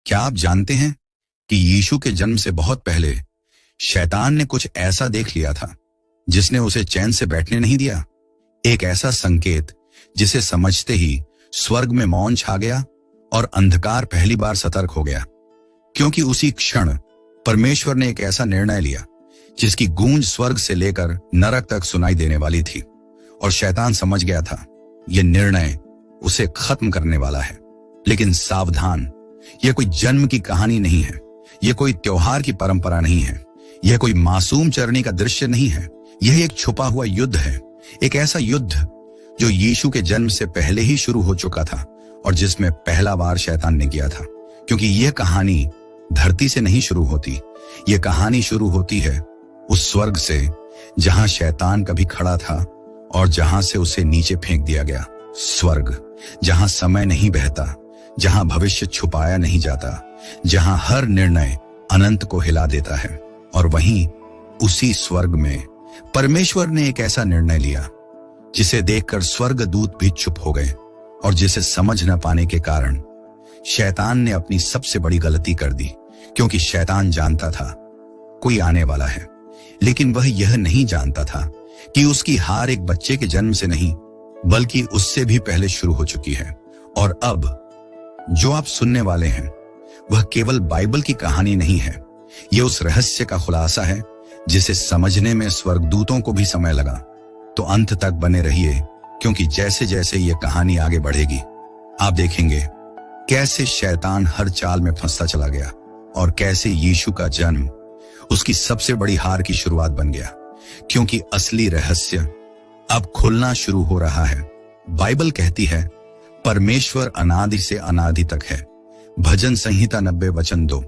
क्या आप जानते हैं कि यीशु के जन्म से बहुत पहले शैतान ने कुछ ऐसा देख लिया था जिसने उसे चैन से बैठने नहीं दिया। एक ऐसा संकेत जिसे समझते ही स्वर्ग में मौन छा गया और अंधकार पहली बार सतर्क हो गया, क्योंकि उसी क्षण परमेश्वर ने एक ऐसा निर्णय लिया जिसकी गूंज स्वर्ग से लेकर नरक तक सुनाई देने वाली थी। और शैतान समझ गया था यह निर्णय उसे खत्म करने वाला है। लेकिन सावधान, यह कोई जन्म की कहानी नहीं है, यह कोई त्योहार की परंपरा नहीं है, यह कोई मासूम चरनी का दृश्य नहीं है। यह एक छुपा हुआ युद्ध है, एक ऐसा युद्ध जो यीशु के जन्म से पहले ही शुरू हो चुका था और जिसमें पहला वार शैतान ने किया था। क्योंकि यह कहानी धरती से नहीं शुरू होती, यह कहानी शुरू होती है उस स्वर्ग से जहां शैतान कभी खड़ा था और जहां से उसे नीचे फेंक दिया गया। स्वर्ग जहां समय नहीं बहता, जहां भविष्य छुपाया नहीं जाता, जहां हर निर्णय अनंत को हिला देता है। और वहीं उसी स्वर्ग में परमेश्वर ने एक ऐसा निर्णय लिया जिसे देखकर स्वर्गदूत भी चुप हो गए और जिसे समझ न पाने के कारण शैतान ने अपनी सबसे बड़ी गलती कर दी। क्योंकि शैतान जानता था कोई आने वाला है, लेकिन वह यह नहीं जानता था कि उसकी हार एक बच्चे के जन्म से नहीं बल्कि उससे भी पहले शुरू हो चुकी है। और अब जो आप सुनने वाले हैं वह केवल बाइबल की कहानी नहीं है, यह उस रहस्य का खुलासा है जिसे समझने में स्वर्गदूतों को भी समय लगा। तो अंत तक बने रहिए, क्योंकि जैसे जैसे यह कहानी आगे बढ़ेगी आप देखेंगे कैसे शैतान हर चाल में फंसता चला गया और कैसे यीशु का जन्म उसकी सबसे बड़ी हार की शुरुआत बन गया। क्योंकि असली रहस्य अब खुलना शुरू हो रहा है। बाइबल कहती है परमेश्वर अनादि से अनादि तक है। भजन संहिता 90 वचन 2।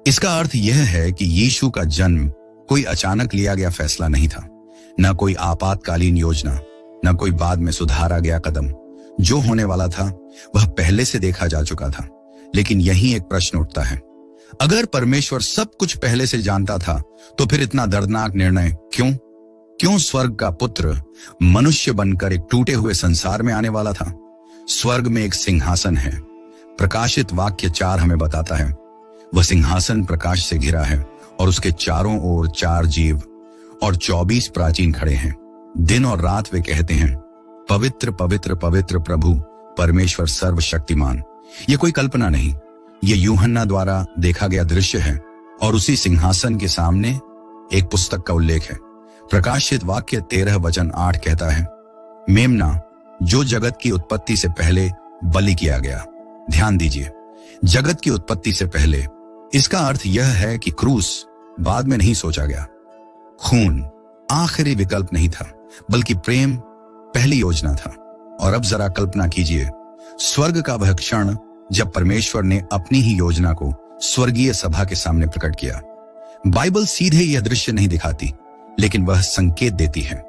इसका अर्थ यह है कि यीशु का जन्म कोई अचानक लिया गया फैसला नहीं था, न कोई आपातकालीन योजना, न कोई बाद में सुधारा गया कदम। जो होने वाला था वह पहले से देखा जा चुका था। लेकिन यही एक प्रश्न उठता है, अगर परमेश्वर सब कुछ पहले से जानता था तो फिर इतना दर्दनाक निर्णय क्यों स्वर्ग का पुत्र मनुष्य बनकर एक टूटे हुए संसार में आने वाला था। स्वर्ग में एक सिंहासन है। प्रकाशित वाक्य 4 हमें बताता है वह सिंहासन प्रकाश से घिरा है और उसके चारों ओर 4 जीव और 24 प्राचीन खड़े हैं। दिन और रात वे कहते हैं पवित्र पवित्र पवित्र प्रभु परमेश्वर सर्वशक्तिमान। यह कोई कल्पना नहीं, यह यूहन्ना द्वारा देखा गया दृश्य है। और उसी सिंहासन के सामने एक पुस्तक का उल्लेख है। प्रकाशित वाक्य 13 वचन 8 कहता है मेमना जो जगत की उत्पत्ति से पहले बलि किया गया। ध्यान दीजिए, जगत की उत्पत्ति से पहले, इसका अर्थ यह है कि क्रूस बाद में नहीं सोचा गया, खून आखिरी विकल्प नहीं था, बल्कि प्रेम पहली योजना था। और अब जरा कल्पना कीजिए स्वर्ग का वह क्षण जब परमेश्वर ने अपनी ही योजना को स्वर्गीय सभा के सामने प्रकट किया। बाइबल सीधे यह दृश्य नहीं दिखाती, लेकिन वह संकेत देती है।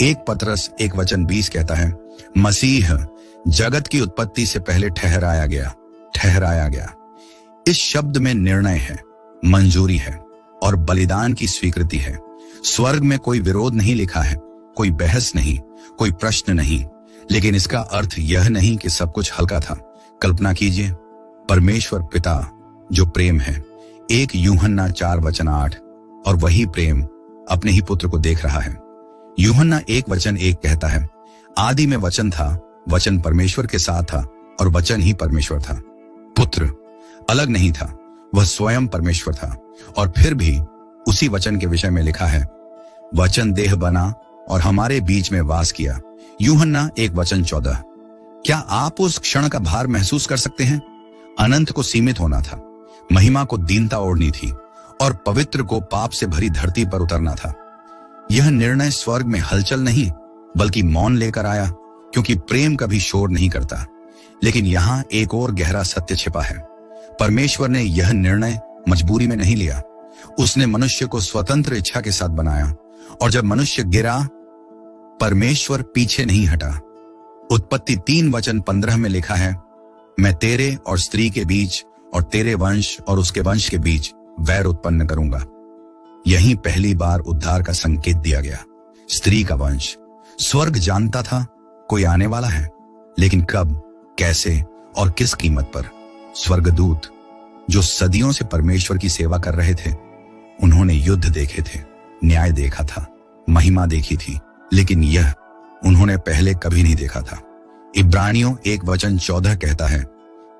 1 पतरस 1 वचन 20 कहता है मसीह जगत की उत्पत्ति से पहले ठहराया गया। इस शब्द में निर्णय है, मंजूरी है और बलिदान की स्वीकृति है। स्वर्ग में कोई विरोध नहीं लिखा है, कोई बहस नहीं, कोई प्रश्न नहीं। लेकिन इसका अर्थ यह नहीं कि सब कुछ हल्का था। कल्पना कीजिए परमेश्वर पिता जो प्रेम है, 1 यूहन्ना 4 वचन 8, और वही प्रेम अपने ही पुत्र को देख रहा है। यूहन्ना 1 वचन 1 कहता है आदि में वचन था, वचन परमेश्वर के साथ था और वचन ही परमेश्वर था। पुत्र अलग नहीं था, वह स्वयं परमेश्वर था। और फिर भी उसी वचन के विषय में लिखा है वचन देह बना और हमारे बीच में वास किया। यूहन्ना 1 वचन 14। क्या आप उस क्षण का भार महसूस कर सकते हैं? अनंत को सीमित होना था, महिमा को दीनता ओढ़नी थी और पवित्र को पाप से भरी धरती पर उतरना था। यह निर्णय स्वर्ग में हलचल नहीं बल्कि मौन लेकर आया, क्योंकि प्रेम कभी शोर नहीं करता। लेकिन यहां एक और गहरा सत्य छिपा है। परमेश्वर ने यह निर्णय मजबूरी में नहीं लिया, उसने मनुष्य को स्वतंत्र इच्छा के साथ बनाया। और जब मनुष्य गिरा परमेश्वर पीछे नहीं हटा। उत्पत्ति 3 वचन 15 में लिखा है मैं तेरे और स्त्री के बीच और तेरे वंश और उसके वंश के बीच वैर उत्पन्न करूंगा। यहीं पहली बार उद्धार का संकेत दिया गया। स्त्री का वंश। स्वर्ग जानता था कोई आने वाला है, लेकिन कब, कैसे और किस कीमत पर? स्वर्गदूत जो सदियों से परमेश्वर की सेवा कर रहे थे। उन्होंने युद्ध देखे थे, न्याय देखा था, महिमा देखी थी, लेकिन यह उन्होंने पहले कभी नहीं देखा था। इब्रानियों 1:14 कहता है,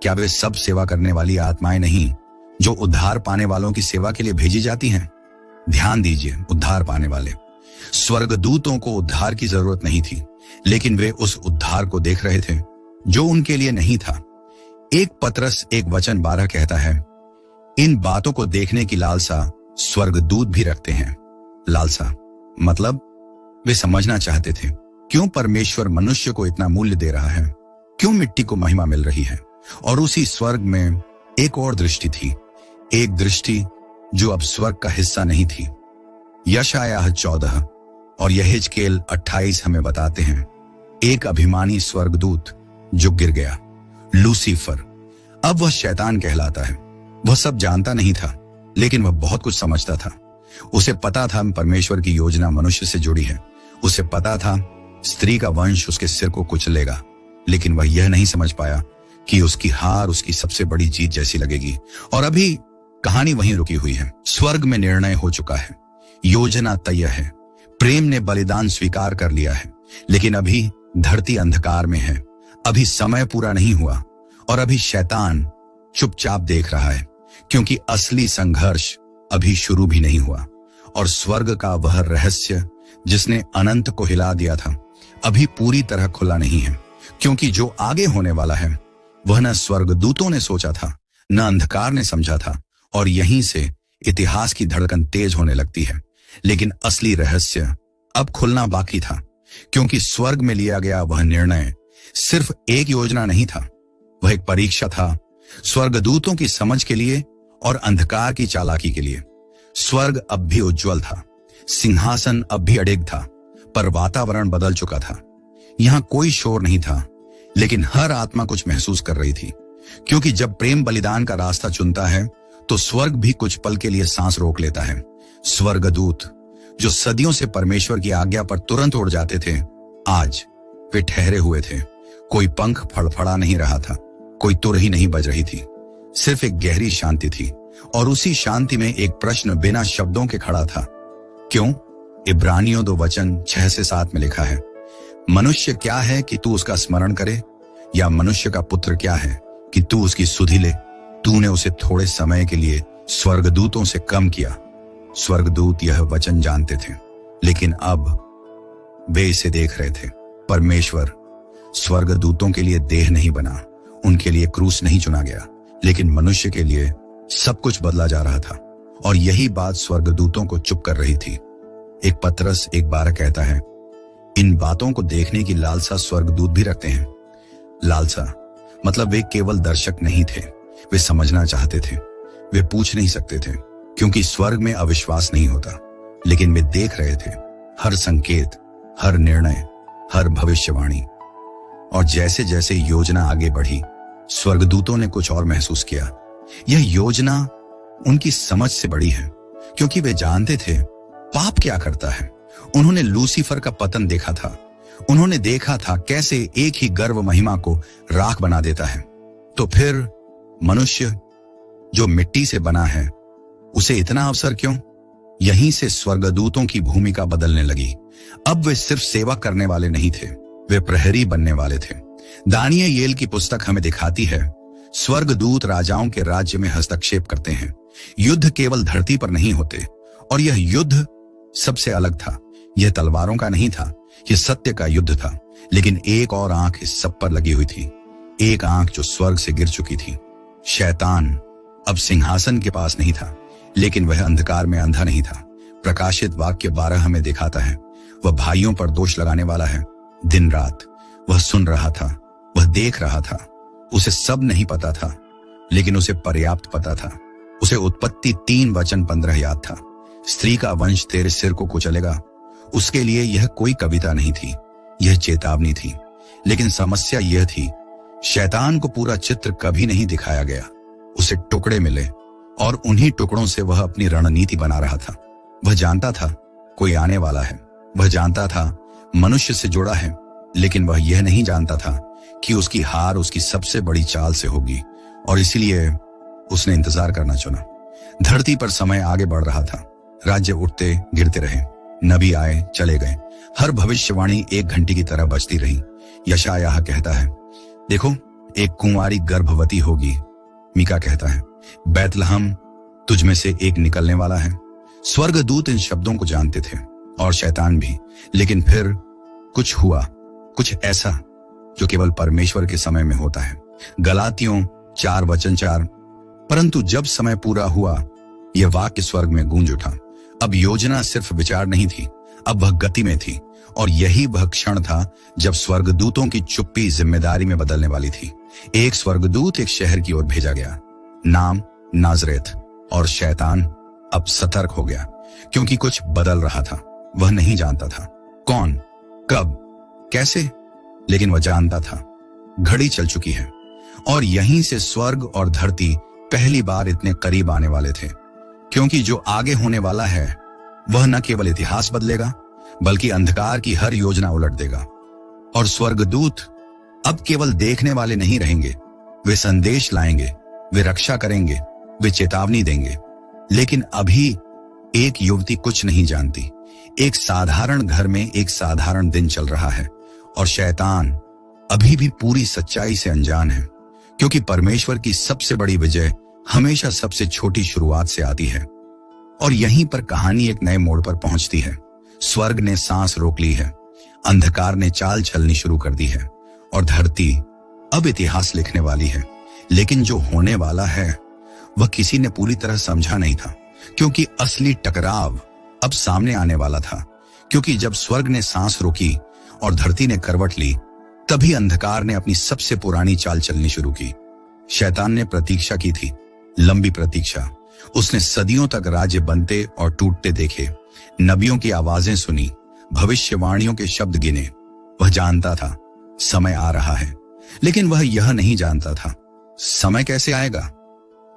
क्या वे सब सेवा करने वाली आत्माएं नहीं जो उद्धार पाने वालों की सेवा के लिए भेजी जाती हैं? ध्यान दीजिए, उद्धार पाने वाले। स्वर्गदूतों को उद्धार की जरूरत नहीं थी, लेकिन वे उस उद्धार को देख रहे थे जो उनके लिए नहीं था। 1 पतरस 1:12 कहता है, इन बातों को देखने की लालसा स्वर्गदूत भी रखते हैं। लालसा मतलब वे समझना चाहते थे क्यों परमेश्वर मनुष्य को इतना मूल्य दे रहा है, क्यों मिट्टी को महिमा मिल रही है। और उसी स्वर्ग में एक और दृष्टि थी, एक दृष्टि जो अब स्वर्ग का हिस्सा नहीं थी। यशायाह 14 और यहेजकेल 28 हमें बताते हैं, एक अभिमानी स्वर्गदूत जो गिर गया, लूसीफर। अब वह शैतान कहलाता है। वह सब जानता नहीं था, लेकिन वह बहुत कुछ समझता था। उसे पता था परमेश्वर की योजना मनुष्य से जुड़ी है। उसे पता था स्त्री का वंश उसके सिर को कुचलेगा, लेकिन वह यह नहीं समझ पाया कि उसकी हार उसकी सबसे बड़ी जीत जैसी लगेगी। और अभी कहानी वहीं रुकी हुई है। स्वर्ग में निर्णय हो चुका है, योजना तय है, प्रेम ने बलिदान स्वीकार कर लिया है, लेकिन अभी धरती अंधकार में है। अभी समय पूरा नहीं हुआ और अभी शैतान चुपचाप देख रहा है, क्योंकि असली संघर्ष अभी शुरू भी नहीं हुआ। और स्वर्ग का वह रहस्य जिसने अनंत को हिला दिया था, अभी पूरी तरह खुला नहीं है, क्योंकि जो आगे होने वाला है वह न स्वर्गदूतों ने सोचा था, न अंधकार ने समझा था। और यहीं से इतिहास की धड़कन तेज होने लगती है। लेकिन असली रहस्य अब खुलना बाकी था, क्योंकि स्वर्ग में लिया गया वह निर्णय सिर्फ एक योजना नहीं था, वह एक परीक्षा था, स्वर्गदूतों की समझ के लिए और अंधकार की चालाकी के लिए। स्वर्ग अब भी उज्जवल था, सिंहासन अब भी अडिग था, पर वातावरण बदल चुका था। यहां कोई शोर नहीं था, लेकिन हर आत्मा कुछ महसूस कर रही थी, क्योंकि जब प्रेम बलिदान का रास्ता चुनता है तो स्वर्ग भी कुछ पल के लिए सांस रोक लेता है। स्वर्गदूत जो सदियों से परमेश्वर की आज्ञा पर तुरंत उड़ जाते थे, आज वे ठहरे हुए थे। कोई पंख फड़फड़ा नहीं रहा था, कोई तुर ही नहीं बज रही थी, सिर्फ एक गहरी शांति थी। और उसी शांति में एक प्रश्न बिना शब्दों के खड़ा था, क्यों? इब्रानियों 2:6-7 में लिखा है, मनुष्य क्या है कि तू उसका स्मरण करे, या मनुष्य का पुत्र क्या है कि तू उसकी सुधि ले? तूने उसे थोड़े समय के लिए स्वर्गदूतों से कम किया। स्वर्गदूत यह वचन जानते थे, लेकिन अब वे इसे देख रहे थे। परमेश्वर स्वर्गदूतों के लिए देह नहीं बना, उनके लिए क्रूस नहीं चुना गया, लेकिन मनुष्य के लिए सब कुछ बदला जा रहा था। और यही बात स्वर्गदूतों को चुप कर रही थी। 1 पतरस 1:12 कहता है, इन बातों को देखने की लालसा स्वर्गदूत भी रखते हैं। लालसा मतलब वे केवल दर्शक नहीं थे, वे समझना चाहते थे। वे पूछ नहीं सकते थे, क्योंकि स्वर्ग में अविश्वास नहीं होता, लेकिन वे देख रहे थे हर संकेत, हर निर्णय, हर भविष्यवाणी। और जैसे जैसे योजना आगे बढ़ी, स्वर्गदूतों ने कुछ और महसूस किया। यह योजना उनकी समझ से बड़ी है, क्योंकि वे जानते थे पाप क्या करता है। उन्होंने लूसीफर का पतन देखा था, उन्होंने देखा था कैसे एक ही गर्व महिमा को राख बना देता है। तो फिर मनुष्य जो मिट्टी से बना है, उसे इतना अवसर क्यों? यहीं से स्वर्गदूतों की भूमिका बदलने लगी। अब वे सिर्फ सेवा करने वाले नहीं थे, वे प्रहरी बनने वाले थे। दानियेल की पुस्तक हमें दिखाती है, स्वर्गदूत राजाओं के राज्य में हस्तक्षेप करते हैं। युद्ध केवल धरती पर नहीं होते, और यह युद्ध सबसे अलग था। यह तलवारों का नहीं था, यह सत्य का युद्ध था। लेकिन एक और आंख इस सब पर लगी हुई थी, एक आंख जो स्वर्ग से गिर चुकी थी। शैतान अब सिंहासन के पास नहीं था, लेकिन वह अंधकार में अंधा नहीं था। प्रकाशित वाक्य 12 हमें दिखाता है, वह भाइयों पर दोष लगाने वाला है। दिन रात वह सुन रहा था, वह देख रहा था। उसे सब नहीं पता था, लेकिन उसे पर्याप्त पता था। उसे उत्पत्ति 3:15 याद था, स्त्री का वंश तेरे सिर को कुचलेगा। उसके लिए यह कोई कविता नहीं थी, यह चेतावनी थी। लेकिन समस्या यह थी, शैतान को पूरा चित्र कभी नहीं दिखाया गया। उसे टुकड़े मिले, और उन्हीं टुकड़ों से वह अपनी रणनीति बना रहा था। वह जानता था कोई आने वाला है, वह जानता था मनुष्य से जुड़ा है, लेकिन वह यह नहीं जानता था कि उसकी हार उसकी सबसे बड़ी चाल से होगी। और इसलिए उसने इंतजार करना चुना। धरती पर समय आगे बढ़ रहा था। राज्य उठते गिरते रहे, नबी आए चले गए, हर भविष्यवाणी 1 घंटे की तरह बजती रही। यशायाह कहता है, देखो एक कुंवारी गर्भवती होगी। मीका कहता है, बैतलहम तुझ में से एक निकलने वाला है। स्वर्गदूत इन शब्दों को जानते थे और शैतान भी, लेकिन फिर कुछ हुआ, कुछ ऐसा जो केवल परमेश्वर के समय में होता है। गलातियों 4:4। परंतु जब समय पूरा हुआ, यह वाक्य स्वर्ग में गूंज उठा। अब योजना सिर्फ विचार नहीं थी, अब वह गति में थी, और यही वह क्षण था जब स्वर्गदूतों की चुप्पी जिम्मेदारी में बदलने वाली थी। एक स्वर्गदूत एक शहर की ओर भेजा गया, नाम नाजरेत, और शैतान अब सतर्क हो गया क्योंकि कुछ बदल रहा था। वह नहीं जानता था कौन, कब, कैसे, लेकिन वह जानता था घड़ी चल चुकी है। और यहीं से स्वर्ग और धरती पहली बार इतने करीब आने वाले थे, क्योंकि जो आगे होने वाला है वह न केवल इतिहास बदलेगा बल्कि अंधकार की हर योजना उलट देगा। और स्वर्गदूत अब केवल देखने वाले नहीं रहेंगे, वे संदेश लाएंगे, वे रक्षा करेंगे, वे चेतावनी देंगे। लेकिन अभी एक युवती कुछ नहीं जानती। एक साधारण घर में एक साधारण दिन चल रहा है और शैतान अभी भी पूरी सच्चाई से अनजान है, क्योंकि परमेश्वर की सबसे बड़ी विजय हमेशा सबसे छोटी शुरुआत से आती है। और यहीं पर कहानी एक नए मोड़ पर पहुंचती है। स्वर्ग ने सांस रोक ली है, अंधकार ने चाल चलनी शुरू कर दी है, और धरती अब इतिहास लिखने वाली है। लेकिन जो होने वाला है वह किसी ने पूरी तरह समझा नहीं था, क्योंकि असली टकराव अब सामने आने वाला था। क्योंकि जब स्वर्ग ने सांस रोकी और धरती ने करवट ली, तभी अंधकार ने अपनी सबसे पुरानी चाल चलनी शुरू की। शैतान ने प्रतीक्षा की थी, लंबी प्रतीक्षा। उसने सदियों तक राज्य बनते और टूटते देखे, नबियों की आवाजें सुनी, भविष्यवाणियों के शब्द गिने। वह जानता था समय आ रहा है, लेकिन वह यह नहीं जानता था समय कैसे आएगा।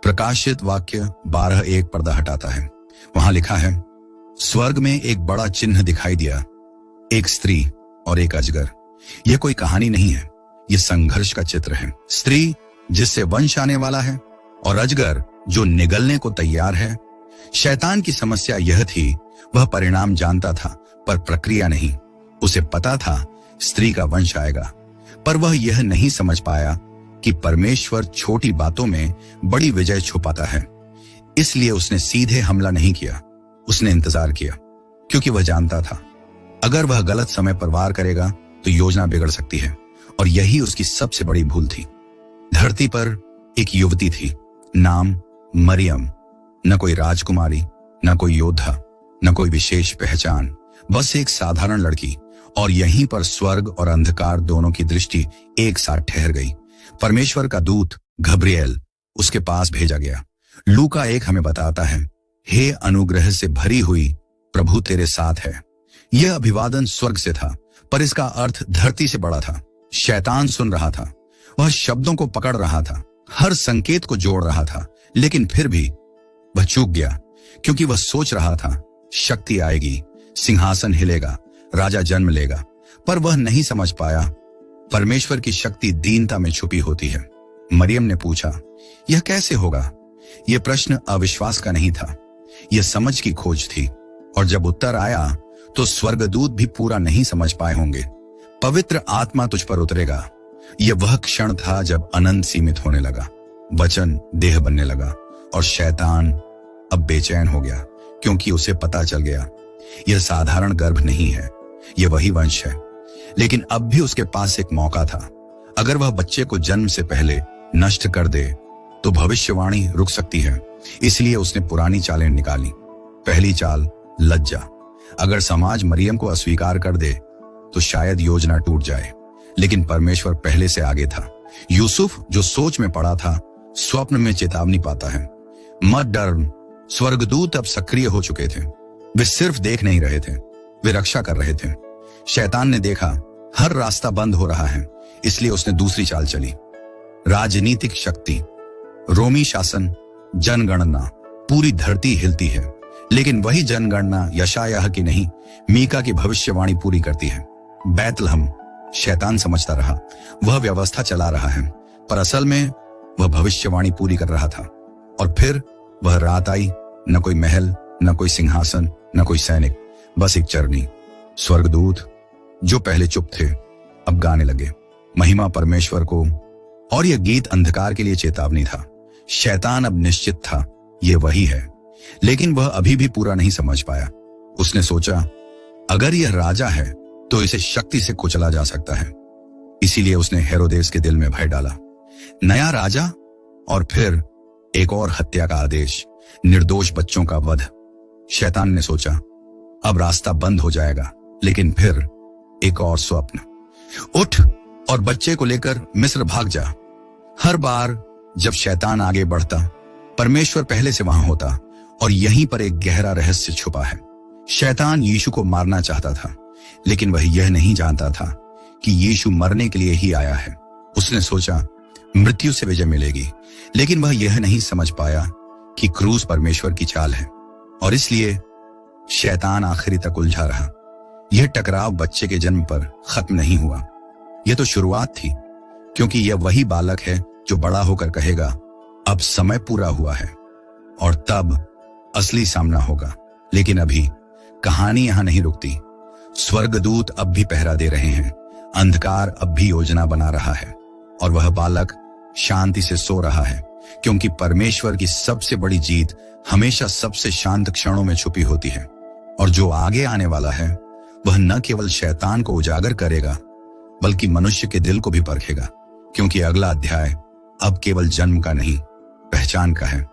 प्रकाशित वाक्य 12:1 पर्दा हटाता है। वहां लिखा है, स्वर्ग में एक बड़ा चिन्ह दिखाई दिया, एक स्त्री और एक अजगर। यह कोई कहानी नहीं है, यह संघर्ष का चित्र है। स्त्री जिससे वंश आने वाला है, और अजगर जो निगलने को तैयार है। शैतान की समस्या यह थी, वह परिणाम जानता था पर प्रक्रिया नहीं। उसे पता था स्त्री का वंश आएगा, पर वह यह नहीं समझ पाया कि परमेश्वर छोटी बातों में बड़ी विजय छुपाता है। इसलिए उसने सीधे हमला नहीं किया, उसने इंतजार किया, क्योंकि वह जानता था अगर वह गलत समय पर वार करेगा तो योजना बिगड़ सकती है। और यही उसकी सबसे बड़ी भूल थी। धरती पर एक युवती थी, नाम मरियम। न कोई राजकुमारी, न कोई योद्धा, न कोई विशेष पहचान, बस एक साधारण लड़की। और यहीं पर स्वर्ग और अंधकार दोनों की दृष्टि एक साथ ठहर गई। परमेश्वर का दूत गब्रिएल उसके पास भेजा गया। लूका 1 हमें बताता है, हे अनुग्रह से भरी हुई, प्रभु तेरे साथ है। यह अभिवादन स्वर्ग से था, पर इसका अर्थ धरती से बड़ा था। शैतान सुन रहा था, वह शब्दों को पकड़ रहा था, हर संकेत को जोड़ रहा था, लेकिन फिर भी वह चूक गया, क्योंकि वह सोच रहा था शक्ति आएगी, सिंहासन हिलेगा, राजा जन्म लेगा। पर वह नहीं समझ पाया परमेश्वर की शक्ति दीनता में छुपी होती है। मरियम ने पूछा, यह कैसे होगा? यह प्रश्न अविश्वास का नहीं था, यह समझ की खोज थी। और जब उत्तर आया तो स्वर्गदूत भी पूरा नहीं समझ पाए होंगे। पवित्र आत्मा तुझ पर उतरेगा। यह वह क्षण था जब अनंत सीमित होने लगा, वचन देह बनने लगा, और शैतान अब बेचैन हो गया, क्योंकि उसे पता चल गया यह साधारण गर्भ नहीं है, यह वही वंश है। लेकिन अब भी उसके पास एक मौका था। अगर वह बच्चे को जन्म से पहले नष्ट कर दे तो भविष्यवाणी रुक सकती है। इसलिए उसने पुरानी चालें निकाली। पहली चाल, लज्जा। अगर समाज मरियम को अस्वीकार कर दे तो शायद योजना टूट जाए, लेकिन परमेश्वर पहले से आगे था। यूसुफ जो सोच में पड़ा था, स्वप्न में चेतावनी पाता है, मत डर। स्वर्गदूत अब सक्रिय हो चुके थे। वे सिर्फ देख नहीं रहे थे, वे रक्षा कर रहे थे। शैतान ने देखा हर रास्ता बंद हो रहा है, इसलिए उसने दूसरी चाल चली। राजनीतिक शक्ति, रोमी शासन, जनगणना, पूरी धरती हिलती है। लेकिन वही जनगणना यशायाह की नहीं, मीका की भविष्यवाणी पूरी करती है। बैतलहम, शैतान समझता रहा वह व्यवस्था चला रहा है, पर असल में वह भविष्यवाणी पूरी कर रहा था। और फिर वह रात आई, न कोई महल, न कोई सिंहासन, न कोई सैनिक, बस एक चरनी। स्वर्गदूत जो पहले चुप थे अब गाने लगे, महिमा परमेश्वर को। और यह गीत अंधकार के लिए चेतावनी था। शैतान अब निश्चित था, यह वही है, लेकिन वह अभी भी पूरा नहीं समझ पाया। उसने सोचा, अगर यह राजा है तो इसे शक्ति से कुचला जा सकता है। इसीलिए उसने हेरोदेस के दिल में भय डाला। नया राजा और फिर एक और हत्या का आदेश, निर्दोष बच्चों का वध। शैतान ने सोचा, अब रास्ता बंद हो जाएगा। लेकिन फिर एक और स्वप्न, उठ और बच्चे को लेकर मिस्र भाग जा। हर बार जब शैतान आगे बढ़ता, परमेश्वर पहले से वहां होता, और यहीं पर एक गहरा रहस्य छुपा है। शैतान यीशु को मारना चाहता था, लेकिन वह यह नहीं जानता था कि यीशु मरने के लिए ही आया है। उसने सोचा मृत्यु से विजय मिलेगी, लेकिन वह यह नहीं समझ पाया कि क्रूस परमेश्वर की चाल है, और इसलिए शैतान आखिरी तक उलझा रहा। यह टकराव बच्चे के जन्म पर खत्म नहीं हुआ, यह तो शुरुआत थी, क्योंकि यह वही बालक है जो बड़ा होकर कहेगा, अब समय पूरा हुआ है, और तब असली सामना होगा। लेकिन अभी कहानी यहां नहीं रुकती। स्वर्गदूत अब भी पहरा दे रहे हैं, अंधकार अब भी योजना बना रहा है, और वह बालक शांति से सो रहा है, क्योंकि परमेश्वर की सबसे बड़ी जीत हमेशा सबसे शांत क्षणों में छुपी होती है। और जो आगे आने वाला है वह न केवल शैतान को उजागर करेगा, बल्कि मनुष्य के दिल को भी परखेगा, क्योंकि अगला अध्याय अब केवल जन्म का नहीं, पहचान का है।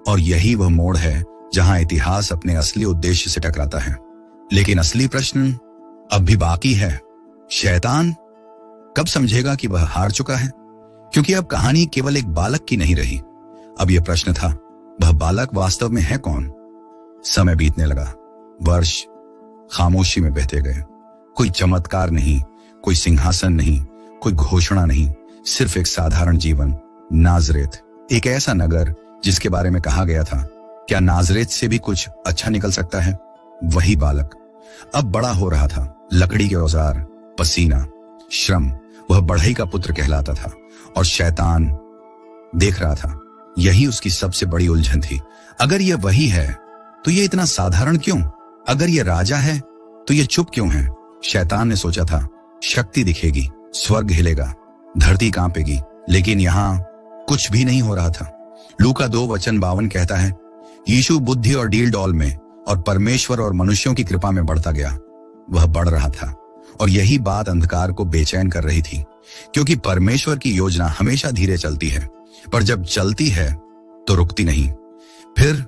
और यही वह मोड़ है जहां इतिहास अपने असली उद्देश्य से टकराता है। लेकिन असली प्रश्न अब भी बाकी है, शैतान कब समझेगा कि वह हार चुका है? क्योंकि अब कहानी केवल एक बालक की नहीं रही। अब यह प्रश्न था, वह बालक वास्तव में है कौन? समय बीतने लगा, वर्ष खामोशी में बहते गए। कोई चमत्कार नहीं, कोई सिंहासन नहीं, कोई घोषणा नहीं, सिर्फ एक साधारण जीवन। नाजरेत, एक ऐसा नगर जिसके बारे में कहा गया था, क्या नाजरेत से भी कुछ अच्छा निकल सकता है? वही बालक अब बड़ा हो रहा था। लकड़ी के औजार, पसीना, श्रम, वह बढ़ई का पुत्र कहलाता था। और शैतान देख रहा था, यही उसकी सबसे बड़ी उलझन थी। अगर यह वही है तो यह इतना साधारण क्यों? अगर यह राजा है तो यह चुप क्यों है? शैतान ने सोचा था, शक्ति दिखेगी, स्वर्ग हिलेगा, धरती कांपेगी, लेकिन यहां कुछ भी नहीं हो रहा था। लूका 2:52 कहता है, यीशु बुद्धि और डील डॉल में और परमेश्वर और मनुष्यों की कृपा में बढ़ता गया। वह बढ़ रहा था, और यही बात अंधकार को बेचैन कर रही थी, क्योंकि परमेश्वर की योजना हमेशा धीरे चलती है, पर जब चलती है तो रुकती नहीं। फिर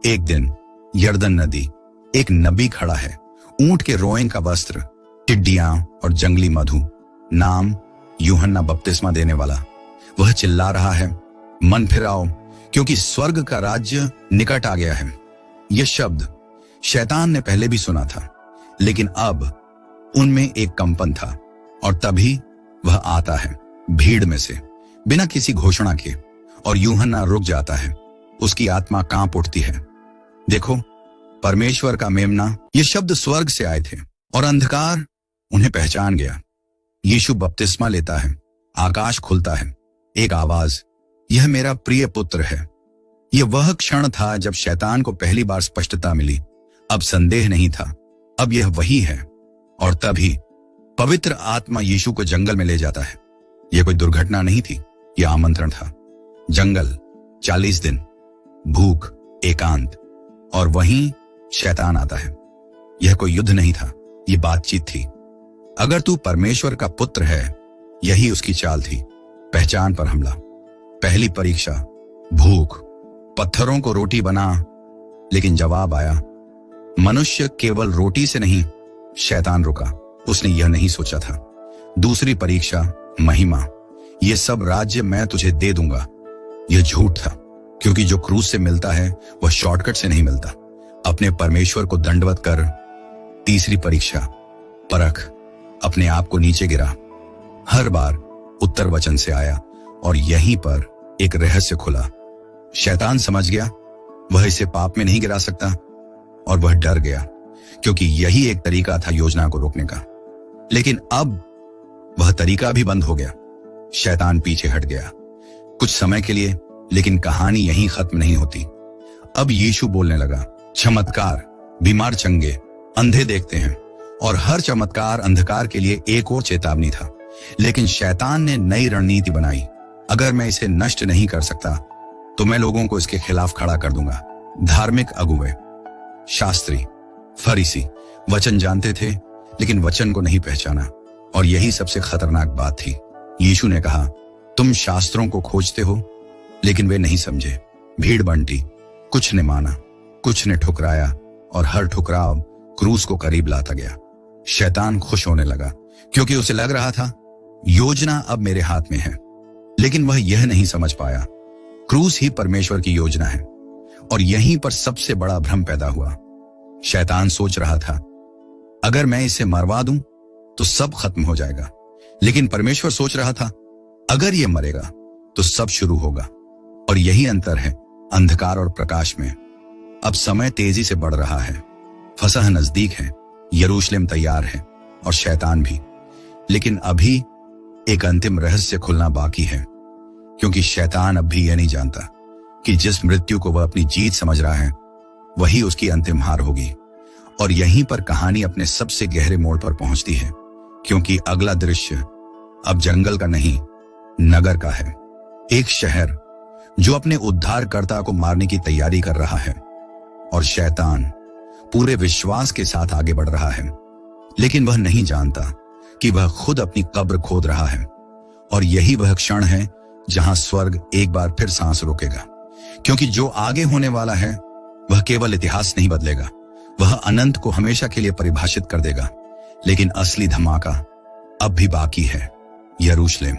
एक दिन यर्दन नदी, एक नबी खड़ा है, ऊंट के रोएं का वस्त्र, टिड्डियां और जंगली मधु, नाम यूहन्ना बपतिस्मा देने वाला। वह चिल्ला रहा है, मन फिराओ, क्योंकि स्वर्ग का राज्य निकट आ गया है। यह शब्द शैतान ने पहले भी सुना था, लेकिन अब उनमें एक कंपन था। और तभी वह आता है भीड़ में से, बिना किसी घोषणा के, और यूहन्ना रुक जाता है। उसकी आत्मा कांप उठती है। देखो, परमेश्वर का मेमना। ये शब्द स्वर्ग से आए थे, और अंधकार उन्हें पहचान गया। यीशु बपतिस्मा लेता है, आकाश खुलता है, एक आवाज, यह मेरा प्रिय पुत्र है। यह वह क्षण था जब शैतान को पहली बार स्पष्टता मिली। अब संदेह नहीं था, अब यह वही है। और तभी पवित्र आत्मा यीशु को जंगल में ले जाता है। यह कोई दुर्घटना नहीं थी, यह आमंत्रण था। जंगल, 40 दिन, भूख, एकांत, और वहीं शैतान आता है। यह कोई युद्ध नहीं था, यह बातचीत थी। अगर तू परमेश्वर का पुत्र है, यही उसकी चाल थी। पहचान पर हमला, पहली परीक्षा, भूख, पत्थरों को रोटी बना। लेकिन जवाब आया, मनुष्य केवल रोटी से नहीं। शैतान रुका, उसने यह नहीं सोचा था। दूसरी परीक्षा, महिमा, यह सब राज्य मैं तुझे दे दूंगा। यह झूठ था, क्योंकि जो क्रूस से मिलता है वह शॉर्टकट से नहीं मिलता। अपने परमेश्वर को दंडवत कर। तीसरी परीक्षा, परख, अपने आप को नीचे गिरा। हर बार उत्तर वचन से आया, और यहीं पर एक रहस्य खुला। शैतान समझ गया वह इसे पाप में नहीं गिरा सकता, और वह डर गया, क्योंकि यही एक तरीका था योजना को रोकने का। लेकिन अब वह तरीका भी बंद हो गया। शैतान पीछे हट गया, कुछ समय के लिए, लेकिन कहानी यहीं खत्म नहीं होती। अब यीशु बोलने लगा, चमत्कार, बीमार चंगे, अंधे देखते हैं, और हर चमत्कार अंधकार के लिए एक और चेतावनी था। लेकिन शैतान ने नई रणनीति बनाई। अगर मैं इसे नष्ट नहीं कर सकता तो मैं लोगों को इसके खिलाफ खड़ा कर दूंगा। धार्मिक अगुवे, शास्त्री, फरीसी वचन जानते थे लेकिन वचन को नहीं पहचाना, और यही सबसे खतरनाक बात थी। यीशु ने कहा, तुम शास्त्रों को खोजते हो लेकिन वे नहीं समझे। भीड़ बंटी, कुछ ने माना, कुछ ने ठुकराया, और हर ठुकराव क्रूस को करीब लाता गया। शैतान खुश होने लगा क्योंकि उसे लग रहा था योजना अब मेरे हाथ में है। लेकिन वह यह नहीं समझ पाया, क्रूस ही परमेश्वर की योजना है। और यहीं पर सबसे बड़ा भ्रम पैदा हुआ। शैतान सोच रहा था, अगर मैं इसे मरवा दूं तो सब खत्म हो जाएगा। लेकिन परमेश्वर सोच रहा था, अगर यह मरेगा तो सब शुरू होगा। और यही अंतर है अंधकार और प्रकाश में। अब समय तेजी से बढ़ रहा है, फसह नजदीक है, यरूशलेम तैयार है, और शैतान भी। लेकिन अभी एक अंतिम रहस्य खुलना बाकी है, क्योंकि शैतान अब भी यह नहीं जानता कि जिस मृत्यु को वह अपनी जीत समझ रहा है वही उसकी अंतिम हार होगी। और यहीं पर कहानी अपने सबसे गहरे मोड़ पर पहुंचती है, क्योंकि अगला दृश्य अब जंगल का नहीं, नगर का है। एक शहर जो अपने उद्धारकर्ता को मारने की तैयारी कर रहा है, और शैतान पूरे विश्वास के साथ आगे बढ़ रहा है। लेकिन वह नहीं जानता कि वह खुद अपनी कब्र खोद रहा है। और यही वह क्षण है जहां स्वर्ग एक बार फिर सांस रोकेगा, क्योंकि जो आगे होने वाला है वह केवल इतिहास नहीं बदलेगा, वह अनंत को हमेशा के लिए परिभाषित कर देगा। लेकिन असली धमाका अब भी बाकी है। यरूशलेम,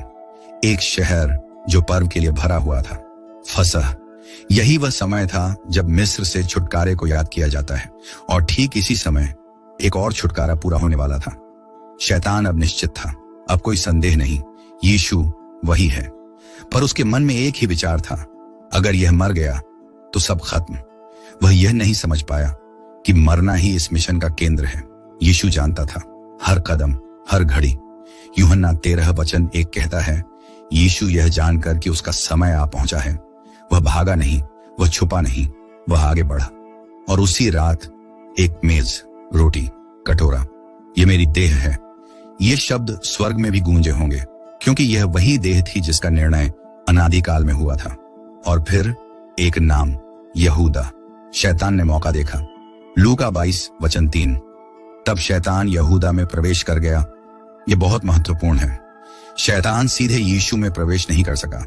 एक शहर जो पर्व के लिए भरा हुआ था। फसह, यही वह समय था जब मिस्र से छुटकारे को याद किया जाता है, और ठीक इसी समय एक और छुटकारा पूरा होने वाला था। शैतान अब निश्चित था, अब कोई संदेह नहीं, यीशु वही है। पर उसके मन में एक ही विचार था, अगर यह मर गया तो सब खत्म। वह यह नहीं समझ पाया कि मरना ही इस मिशन का केंद्र है। यीशु जानता था, हर कदम, हर घड़ी। यूहन्ना 13:1 कहता है, यीशु यह जानकर कि उसका समय आ पहुंचा है, वह भागा नहीं, वह छुपा नहीं, वह आगे बढ़ा। और उसी रात एक मेज, रोटी, कटोरा, ये मेरी देह है, ये शब्द स्वर्ग में भी गूंजे होंगे, क्योंकि यह वही देह थी जिसका निर्णय अनादिकाल में हुआ था। और फिर एक नाम, यहूदा। शैतान ने मौका देखा। लूका 22:3। तब शैतान यहूदा में प्रवेश कर गया। यह बहुत महत्वपूर्ण है। शैतान सीधे यीशु में प्रवेश नहीं कर सका,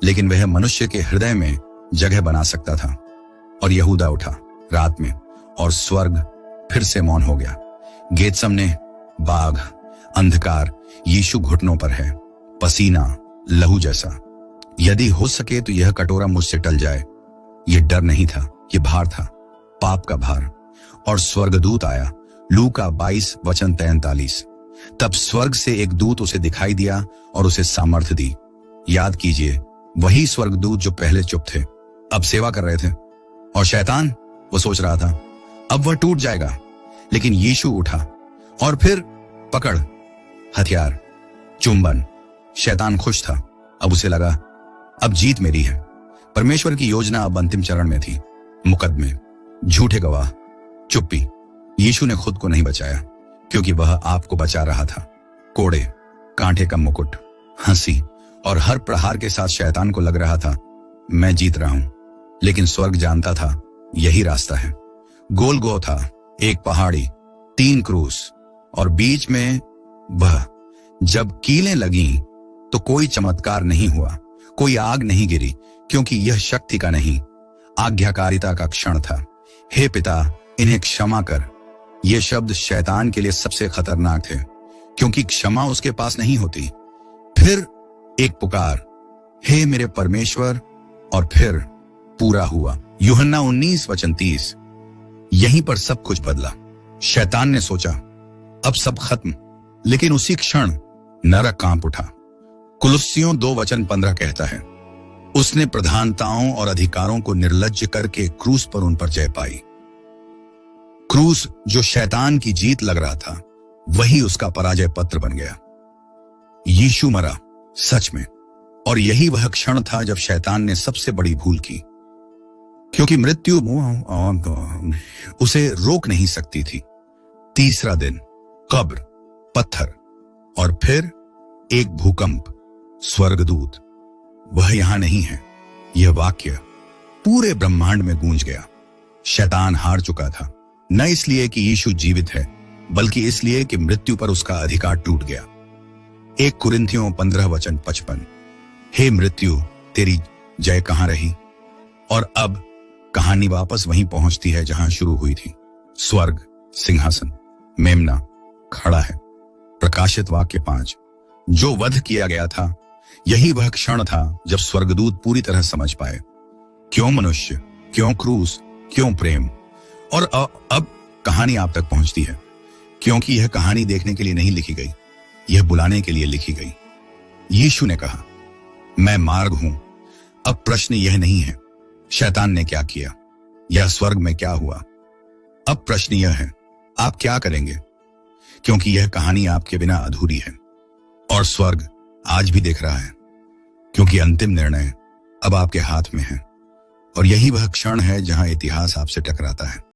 लेकिन वह मनुष्य के हृदय में जगह बना सकता था। और यहूदा उठा रात में, और स्वर्ग फिर से मौन हो गया। गेतसमने, बाग, अंधकार, यीशु घुटनों पर है, पसीना, लहू जैसा। यदि हो सके तो यह कटोरा मुझसे टल जाए। यह डर नहीं था, यह भार था, पाप का भार। और स्वर्गदूत आया। लूका 22:43। तब स्वर्ग से एक दूत उसे दिखाई दिया और उसे सामर्थ्य दी। याद कीजिए, वही स्वर्गदूत जो पहले चुप थे, अब सेवा कर रहे थे। और शैतान, वो सोच रहा था अब वह टूट जाएगा। लेकिन यीशु उठा, और फिर पकड़, हथियार, चुंबन। शैतान खुश था। अब उसे लगा, अब जीत मेरी है। परमेश्वर की योजना अब अंतिम चरण में थी। मुकदमे, झूठे गवाह, चुप्पी। यीशु ने खुद को नहीं बचाया, क्योंकि वह आपको बचा रहा था। कोड़े, कांटे का मुकुट, हंसी, और हर प्रहार के साथ शैतान को लग रहा था मैं जीत रहा हूं। लेकिन स्वर्ग जानता था यही रास्ता है। गोलगोथा, एक पहाड़ी, 3 क्रूस, और बीच में वह। जब कीलें लगी तो कोई चमत्कार नहीं हुआ, कोई आग नहीं गिरी, क्योंकि यह शक्ति का नहीं, आज्ञाकारिता का क्षण था। हे पिता, इन्हें क्षमा कर। ये शब्द शैतान के लिए सबसे खतरनाक थे, क्योंकि क्षमा उसके पास नहीं होती। फिर एक पुकार, हे मेरे परमेश्वर, और फिर पूरा हुआ। यूहन्ना 19:30। यहीं पर सब कुछ बदला। शैतान ने सोचा अब सब खत्म, लेकिन उसी क्षण नरक कांप उठा। कुलुस्सियों 2:15 कहता है, उसने प्रधानताओं और अधिकारों को निर्लज्ज करके क्रूस पर उन पर जय पाई। क्रूस जो शैतान की जीत लग रहा था, वही उसका पराजय पत्र बन गया। यीशु मरा, सच में, और यही वह क्षण था जब शैतान ने सबसे बड़ी भूल की, क्योंकि मृत्यु उसे रोक नहीं सकती थी। तीसरा दिन, कब्र, पत्थर और फिर एक भूकंप। स्वर्गदूत, वह यहां नहीं है। यह वाक्य पूरे ब्रह्मांड में गूंज गया। शैतान हार चुका था, न इसलिए कि यीशु जीवित है, बल्कि इसलिए कि मृत्यु पर उसका अधिकार टूट गया। 1 कुरिन्थियों 15:55। हे मृत्यु, तेरी जय कहां रही? और अब कहानी वापस वहीं पहुंचती है जहां शुरू हुई थी। स्वर्ग, सिंहासन, मेमना खड़ा है। प्रकाशित वाक्य 5। जो वध किया गया था, यही वह क्षण था जब स्वर्गदूत पूरी तरह समझ पाए, क्यों मनुष्य, क्यों क्रूस, क्यों प्रेम। और अब कहानी आप तक पहुंचती है, क्योंकि यह कहानी देखने के लिए नहीं लिखी गई, यह बुलाने के लिए लिखी गई। यीशु ने कहा, मैं मार्ग हूं। अब प्रश्न यह नहीं है शैतान ने क्या किया या स्वर्ग में क्या हुआ। अब प्रश्न यह है, आप क्या करेंगे? क्योंकि यह कहानी आपके बिना अधूरी है और स्वर्ग आज भी देख रहा है, क्योंकि अंतिम निर्णय अब आपके हाथ में है। और यही वह क्षण है जहां इतिहास आपसे टकराता है।